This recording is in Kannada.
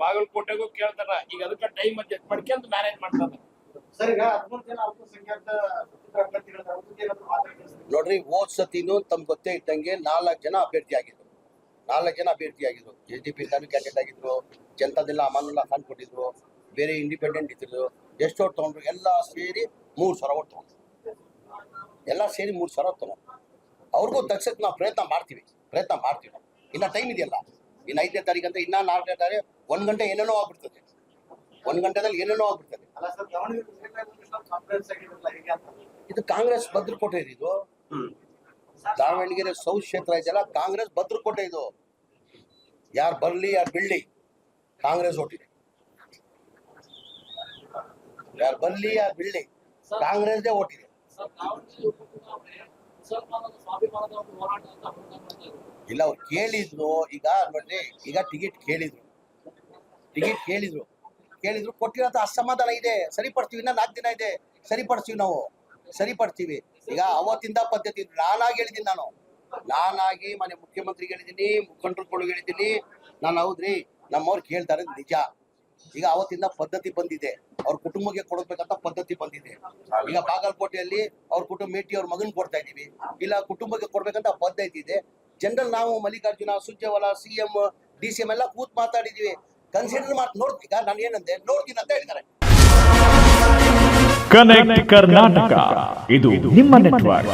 ಬಾಗಲಕೋಟೆಗೂ ಕೇಳ್ತಾರ. ಈಗ ಅದಕ್ಕೆ ಟೈಮ್ ಅಡ್ಜಸ್ಟ್ ಮಾಡ್ಕೊಂತ ಮ್ಯಾನೇಜ್ ಮಾಡ್ತಾರೆ. ಸರ್, ಈಗ 13 ಜನ ಅಲ್ಪಸಂಖ್ಯಾತ ನೋಡ್ರಿ, ಹೋದ್ ಸತಿನೂ ತಮ್ಗೆ ಗೊತ್ತೇ ಇದ್ದಂಗೆ 4 ಜನ ಅಭ್ಯರ್ಥಿ ಆಗಿದ್ರು. 4 ಜನ ಅಭ್ಯರ್ಥಿ ಆಗಿದ್ರು. SDP ಕ್ಯಾಂಡಿಡೇಟ್ ಆಗಿದ್ರು, ಜನತಾದೆಲ್ಲ ಅಮಾನುಲ್ಲಾ ಖಾನ್ ಕೊಟ್ಟಿದ್ರು, ಬೇರೆ ಇಂಡಿಪೆಂಡೆಂಟ್ ಇದ್ರು. ಎಷ್ಟು ಓಟ್ ತಗೊಂಡ್ರು? ಎಲ್ಲ ಸೇರಿ 3,000 ಓಟ್ ತಗೊಂಡ್ರು. ಎಲ್ಲ ಸೇರಿ 3,000 ತಗೊಂಡ್ರು. ಅವ್ರಿಗೂ ತಗ್ಸಕ್ಕೆ ನಾವು ಪ್ರಯತ್ನ ಮಾಡ್ತೀವಿ. ಇನ್ನ ಟೈಮ್ ಇದೆಯಲ್ಲ. ಇನ್ನು 5ನೇ ತಾರೀಕು ಅಂತ, ಇನ್ನ 4ನೇ ತಾರೀಕು 1 ಗಂಟೆ ಏನೇನೋ ಆಗ್ಬಿಡ್ತದೆ. 1 ಗಂಟೆದಲ್ಲಿ ಏನೇನೋ ಆಗ್ಬಿಡ್ತದೆ. ಇದು ಕಾಂಗ್ರೆಸ್ ಭದ್ರಕೋಟೆ ಇದು. ದಾವಣಗೆರೆ ಸೌತ್ ಕ್ಷೇತ್ರ ಇದೆಯಲ್ಲ, ಕಾಂಗ್ರೆಸ್ ಭದ್ರಕೋಟೆ ಇದು. ಯಾರು ಬರ್ಲಿ ಯಾರು ಬಿಡ್ಲಿ ಕಾಂಗ್ರೆಸ್ ಓಟಿದೆ. ಯಾರು ಬರ್ಲಿ ಯಾರು ಬಿಡ್ಲಿ ಕಾಂಗ್ರೆಸ್ದೇ ಓಟಿದೆ. ಇಲ್ಲ, ಅವ್ರು ಕೇಳಿದ್ರು. ಈಗ ನೋಡ್ರಿ, ಈಗ ಟಿಕೆಟ್ ಕೇಳಿದ್ರು ಕೊಟ್ಟಿರೋಂಥ ಅಸಮಾಧಾನ ಇದೆ. ಸರಿಪಡಿಸ್ತೀವಿ. ಇನ್ನ 4 ದಿನ ಇದೆ, ಸರಿಪಡಿಸ್ತೀವಿ. ಈಗ ಅವತ್ತಿಂದ ಪದ್ಧತಿ ನಾನಾಗಿ ಹೇಳಿದ್ದೀನಿ. ನಾನಾಗಿ ಮನೆ ಮುಖ್ಯಮಂತ್ರಿಗೆ ಹೇಳಿದ್ದೀನಿ, ಮುಖಂಡರುಗಳು ಹೇಳಿದ್ದೀನಿ. ನಾನು ಹೌದ್ರಿ ನಮ್ಮವ್ರು ಕೇಳ್ತಾರೆ ನಿಜ. ಈಗ ಅವತ್ತಿಂದ ಪದ್ಧತಿ ಬಂದಿದೆ. ಅವ್ರ ಕುಟುಂಬಕ್ಕೆ ಕೊಡಬೇಕಂತ ಪದ್ಧತಿ ಬಂದಿದೆ. ಈಗ ಬಾಗಲಕೋಟೆಯಲ್ಲಿ ಅವ್ರ ಕುಟುಂಬ ಮೇಟಿ ಅವ್ರ ಮಗನ್ ಕೊಡ್ತಾ ಇದೀವಿ. ಇಲ್ಲ, ಕುಟುಂಬಕ್ಕೆ ಕೊಡ್ಬೇಕಂತ ಪದ್ಧತಿ ಇದೆ. ಜನರಲ್ ನಾವು ಮಲ್ಲಿಕಾರ್ಜುನ, ಸುರ್ಜೇವಾಲಾ, CM, DCM ಎಲ್ಲ ಕೂತ್ ಮಾತಾಡಿದೀವಿ. ಕನ್ಸಿಡರ್ ಮಾಡಿ ನೋಡ್ತೀಗ. ನಾನು ಏನಂದೆ ನೋಡ್ತೀನಿ ಅಂತ ಹೇಳ್ತಾರೆ. ಕನೆಕ್ಟ್ ಕರ್ನಾಟಕ, ಇದು ನಿಮ್ಮ ನೆಟ್ವರ್ಕ್.